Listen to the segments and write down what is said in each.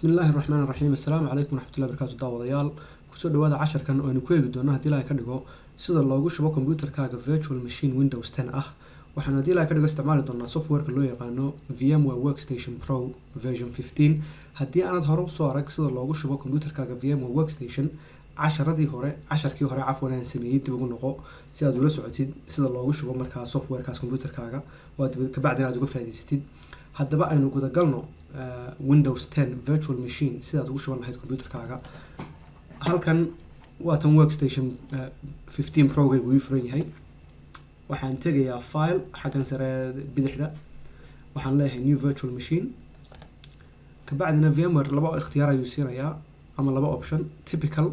بسم الله الرحمن الرحيم. السلام عليكم ورحمة الله وبركاته. داوديال kusoo dhawaada casharkan oo aynu ku eegi doono haddii ilaahay ka dhigo sida loogu shubo computerkaaga virtual machine Windows 10 ah. waxaanu haddii ilaahay ka dhigo isticmaali doonaa softwareka loo yaqaano VMware Workstation Pro version 15. haddii aanad hore usoo arag sida loogu shubo computerkaaga VMware Workstation, casharkii hore cafwan aan sameeyay dib ugu noqo si aad ula socotid sida loogu shubo markaa softwarekaas computerkaaga oo kabacdina aad uga faa'iidaysatid. haddaba aynu guda galno Windows 10 virtual machine sidaad ugu shuban lahayd computerkaaga. halkan waa tan Workstation 15 Pro ga uu furan yahay. waxaan tegayaa file xaggan sare bidixda, waxaan leeyahay new virtual machine. kabacdina VMware laba ikhtiyaar ayuu siinayaa ama laba option. typical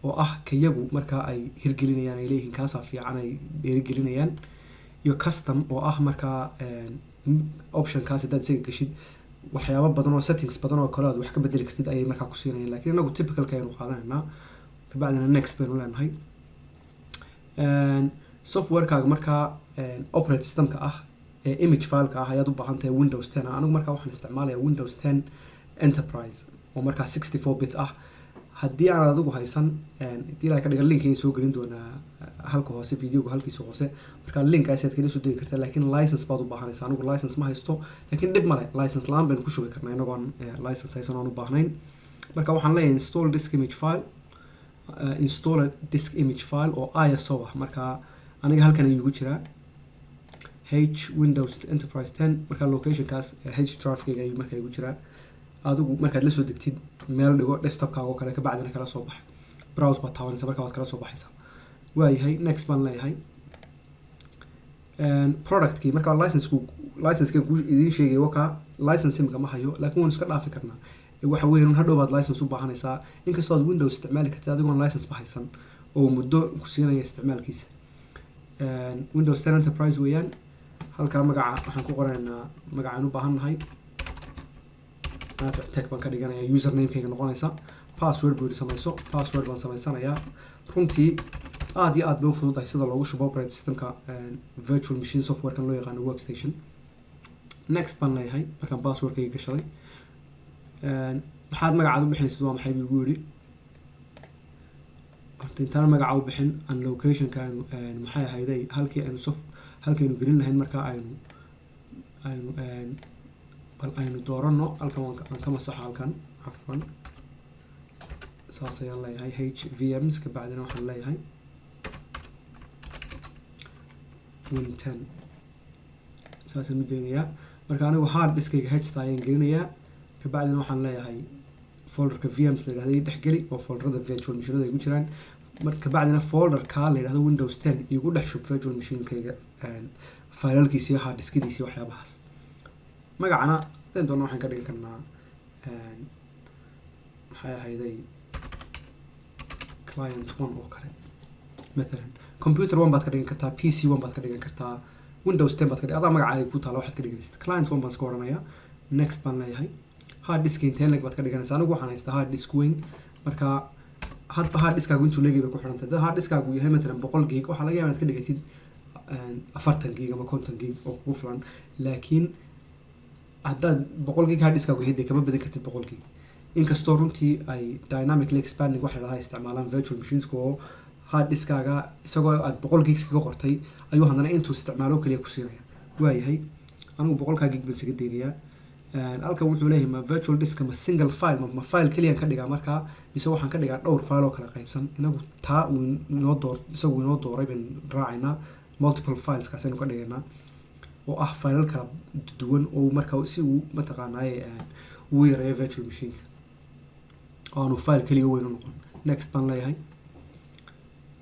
oo ah kayagu markaa ay hirgelinayaan ay leeyihiin kaasaa fiican ay hirgelinayaan, iyo custom oo ah markaa option kaas hadaad isaga gashid waxyaabo badan oo settings badan oo kale aad wax ka bedeli kartid ayay markaa ku siinayaan, laakiin inagu typicalka aynu qaadanaynaa. kabacdina next baynu leenahay. softwarekaaga markaa operating systemka ah ee image fileka ah ayaad u baahan tahay Windows 10 ah. anigu markaa waxaan isticmaalayaa Windows 10 Enterprise oo markaa 64 bit ah. haddii aan adigu haysan ilaa ka dhigan link ayaan soo gelin doonaa halka hoose videoga halkiisa hoose, markaa linkaas aad kala soo degi kartaa, laakiin license baad u baahanaysaa. anigu license ma haysto, laakiin dhib male, license laan baynu ku shubi karnaa inagoon license haysan oon u baahnayn. marka waxaan leeyahay install disk image file, install disk image file oo ISO ah. markaa aniga halkan ayuu ku jiraa H Windows Enterprise 10, markaa locationkaas H drive-kayga ayuu markaa igu jiraa. adigu markaad la soo degtid meel dhigo desktopkaaga oo kale, kabacdina kala soo bax browse baad taabanaysa, markaa waad kala soo baxaysaa. waayahay next baan leeyahay. productkii markaa license-ka ku idiin sheegay wakaa license imika ma hayo, laakiin waan iska dhaafi karnaa. waxa weeyaan hadhow baad license u baahanaysaa, inkastoo aad Windows isticmaali kartid adigoon license ba haysan oo muddo ku siinaya isticmaalkiisa. Windows 10 Enterprise weeyaan. halkaa magaca waxaan ku qoranaynaa magacaan u baahannahay. tag baan ka dhiganayaa, username-kayga noqonaysa. password buu samayso, password baan samaysanayaa. runtii aad iyo aad bay u fududahay sida loogu shubo operating systemka virtual machine softwarekan loo yaqaano Workstation. next baan leeyahay markaan passwordkayga gashaday. maxaad magacaad u bixinaysid waa maxay buu igu yidhi. horta intaan magaca u bixin aan locationka aynu maxay ahayday halkaynu gelin lahayn markaa aynu doorano. halkan waan ka masaxo halkan cafwan, saas ayaan leeyahay HVMs. kabacdina waxaan leeyahay Win 10 saasaan u daynayaa. marka anigu hard diskayga H-ta ayaan gelinayaa. kabacdina waxaan leeyahay folderka VMs la yidhahdo dhex geli oo folderada virtual machineada ay ku jiraan. kabacdina folderka la yidhahdo Windows 10 igu dhex shub virtual machine-kayga filalkiisa iyo hard diskadiisa iyo waxyaabahaas. magacana hadeen doona waxaan ka dhigi karnaa maxay ahayday client 1 oo kale. مثلا computer 1 baad ka dhigan kartaa, PC 1 baad ka dhigan kartaa, Windows 10 baad ka dhigan, adaa magacaaga ku taala waxaad ka dhiganaysid. client 1 baan iska oranayaa. next baan leeyahay. hard disk intee leg baad ka dhiganaysaa. anigu waxaan haystaa hard disk weyn, marka hadba hard diskaagu intuu leegay bay ku xiran tahay. haddii hard diskaagu yahay matalan 100 gig, waxaa laga yaabaa inaad ka dhigatid 40 gig ama 50 gig oo kugu filan, laakiin haddaad 100 gig hard diskaagu yahay dee kama badan kartid 100 gig. inkastoo runtii ay dynamically expanding waxa la isticmaalaan virtual machines oo hard diskaaga isagoo aad 100 gigs kaga qortay ayuu haddana intuu isticmaalo kaliya ku siinaya. waayahay anigu 100 gig baan isaga deynayaa. halkan wuxuu leeyahay ma virtual disk ma single file ma file kaliya ka dhigaa markaa, mise waxaan ka dhigaa dhowr file oo kala qaybsan. inagu taa uu inoo dooray baan raacaynaa. multiple files kaas aynu ka dhigaynaa oo ah file kala duwan oo markaa si uu mataqaanaaye uu yareeyo virtual machine oo aanu file kaliya weyn u noqon. next baan leeyahay.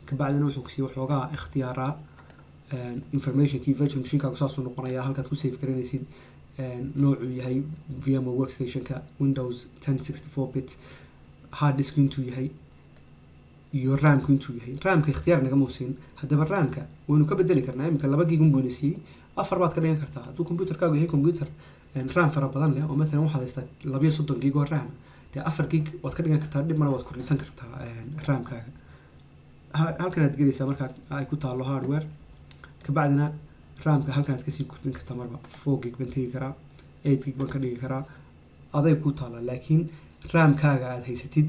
kabacdina wuxuu ku siiyay waxoogaa ikhtiyaaraa informationkii virtual machine-kaagu saasuu noqonayaa. halkaad ku save garanaysid noocuu yahay VMware Workstation-ka Windows 10 64 bit, hard disk intuu yahay iyo RAM-ku intuu yahay. RAM-ka ikhtiyaar naga muusin, haddaba RAM-ka waynu ka bedeli karnaa. imika 2 gig un buu ina siiyey, 4 baad ka dhigan kartaa. hadduu computerkaagu yahay computer RAM fara badan leh oo matalan waxaad haystaa 32 gig oo RAM, dee 4 gig waad ka dhigan kartaa, dhib male waad kordhisan kartaa RAM-kaaga. halkan aad gelaysaa markaa ay ku taalo hardware. kabacdina RAM-ka halkan aad kasii kordhin kartaa marba 4 gig baan tegi karaa, 8 gig baan ka dhigi karaa, aday ku taala. laakiin raamkaaga aad haysatid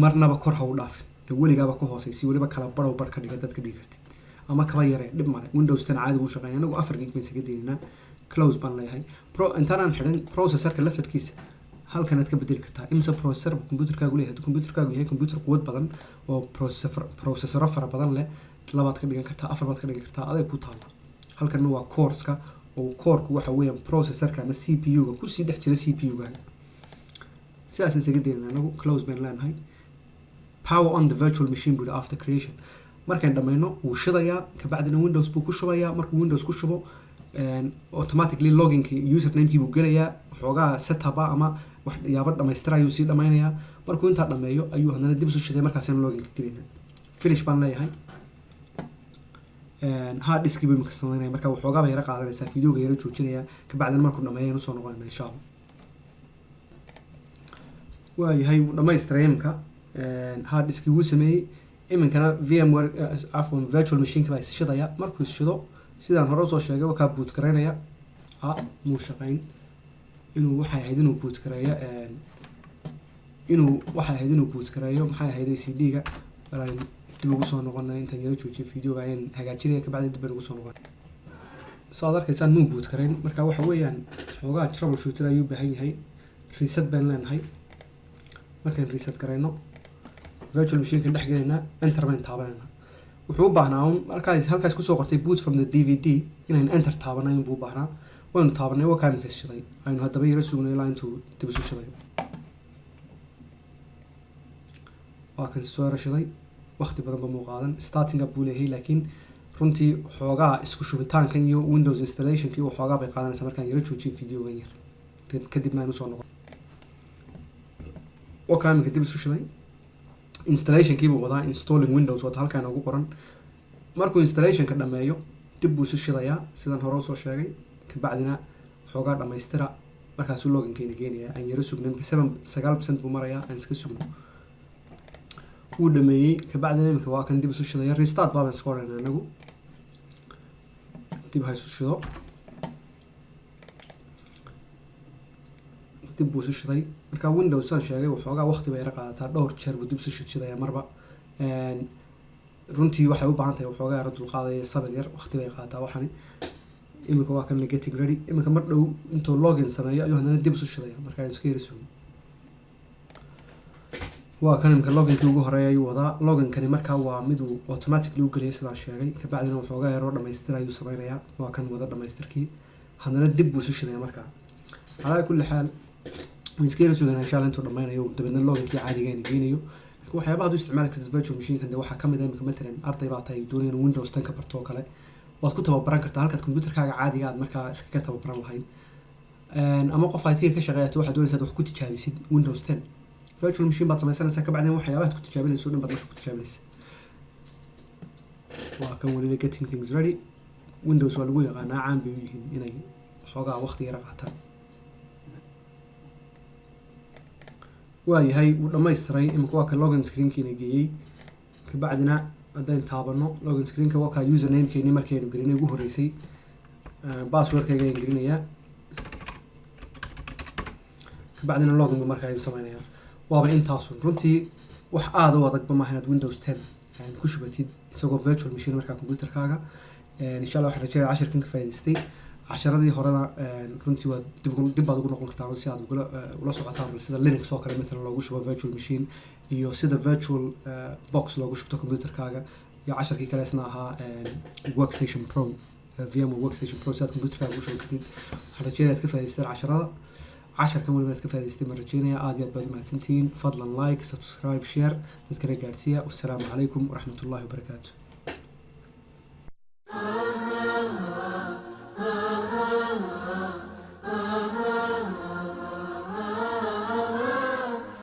marnaba kor ha u dhaafin ee weligaaba ka hooseysi weliba kala barow bar ka dhiga dad ka dhigi kartid ama kaba yaree dhib male windows 10 caadi ugu shaqeynaya anagu 4 gig baan isaga deyninaa close baan leeyahay intaanaan xidhin processorka laftarkiisa halkan aad ka bedeli kartaa imsa processor computerkaagu leeyahay computerkaagu yahay computer quwad badan oo processor fara badan leh labaad ka dhigan kartaa afar baad ka dhigan kartaa aday ku taala halkanna waa coreska oo coreku waxa weeyaan processorka ama CPU-ga kusii dhex jira CPU-ga sidaas isaga deyninaa anagu close baan leenahay power on the virtual machine bud after creation markaan dhamayno wuu shidayaa kabacdina windows buu ku shubayaa markuu windows ku shubo automatically loginkii usernamekii buu gelayaa waxoogaa setup ama waxyaabo dhamaystirayuu sii dhamaynayaa markuu intaa dhameeyo ayuu haddana dib isu shiday markaasina loginka gelina finish baan leeyahay hard diskii buu imika samaynaya marka waxoogaaba yara qaadanaysaa videoga yara joojinaya kabacdina markuu dhameeyo ayaan usoo noqonayna insha allah waayahay wuu dhamaystiray imika hard diskii wuu sameeyey iminkana VMware afwan virtual machine baa shidaya markuu shido sidaan hore usoo sheegay wakaa boot gareynaya muu shaqeyn inuu waxay ahayd inuu boot gareeyo maxay ahayd CD-ga balaan dib ugu soo noqonay intaan yara joojiyo videoga ayaan hagaajinaya kabacdi dib baan ugu soo noqon saad arkaysaan muu boot gareyn marka waxa weeyaan xoogaa troubleshooter ayuu u baahan yahay reset baan leenahay markaan reset gareyno virtual machine kan dhex gelaynaa enter baan taabanayna wuxuu u baahnaa halkaas kusoo qortay boot from the DVD inaan enter taabanayn buu u baahnaa waynu taabanay waa kaamilkaas shiday aynu haddaba yara sugnay ilaa intuu dib isu shiday waa kan soo yara shiday waqti badan ba muu qaadan starting up buu leeyahay laakiin runtii xoogaa isku shubitaankan iyo windows installationkii uu xoogaa bay qaadanaysaa markaan yara joojiyo videogan yar kadibna aynu soo noqon waa kaamilka dib isu shiday installationkii buu wadaa installing windows wata halkaan ugu qoran markuu installationka dhameeyo dib buu isu shidayaa sidaan hore usoo sheegay kabacdina xoogaa dhamaystira markaasuu loginkeena geenayaa aan yara sugno imika 9% buu marayaa aan iska sugno wuu dhameeyey kabacdina imika waa kan dib isu shidaya restart baan iska odhanaa anagu dib ha isu shido dib buu isu shiday marka windows aan sheegay waxoogaa waqti bay yara qaadataa dhowr jeer buu dib isu shidaya marba runtii waxay u baahan tahay waxoogaa yara dulqaadaya sabir yar waqti bay qaadataa waxani imika waa kan getting ready imika mar dhow intuu login sameeyo ayuu haddana dib isu shidaya marka aan iska yara sugno waa kan imika loginkii ugu horeeya ayuu wadaa loginkani markaa waa miduu automatically u geliyay sidaan sheegay kabacdina waxoogaa yaroo dhamaystira ayuu sameynayaa waa kan wada dhamaystirkii haddana dib buu isu shidaya markaa calaa kulli xaal iska yara sugayna insha allah intuu dhammaynayo dabeedna loginkii caadiga ayna geynayo waxyaabaha haduu isticmaali karta virtual machine kan de waxaa kamid ah imika matalan arday baa tahay doonaya inuu windows 10 ka barto oo kale waad ku tababaran kartaa halkaad computerkaaga caadiga aad markaa iskaga tababaran lahayd ama qof IT ka shaqeeyato waxaad doonaysaa wax ku tijaabisid windows 10 virtual machine baad samaysanaysaa kabacdina waxyaabaha ku tijaabinayso dhan baad markaa ku tijaabinaysaa waa kan waliba getting things ready windows waa lagu yaqaanaa caan bay u yihiin inay waxoogaa waqti yara qaataan waayahay wuu dhamaystiray imika waa ka login screenkiina geeyey kabacdina haddaynu taabano login screenka waa ka usernamekeenii markaynu gelinay ugu horeysay passwordkayga ayaan gelinayaa kabacdina login marka ayuu sameynayaa waaba intaasun runtii wax aada u adagba maaha inaad windows 10 ku shubatid isagoo virtual machine markaa computerkaaga insha allah waxaan rajeynaya cashirkan ka faa'iidaystay casharadii horena runtii waa dib baad ugu noqon kartaa si aad ula socotaan bal sida Linux oo kale matalan loogu shubo virtual machine iyo sida virtual box loogu shubto computerkaaga iyo casharkii kale isna ahaa workstation pro VMware workstation pro si aad computerkaaga ugu shubo kartid waxaan rajeynaya aad ka faa'iidaystaan casharkan waliba aad ka faa'iidaystay ma rajeynaya aad iyo aad baad umahadsantihiin fadlan like subscribe share dadkana gaadhsiiya wassalaamu calaykum waraxmatullaahi wabarakaatu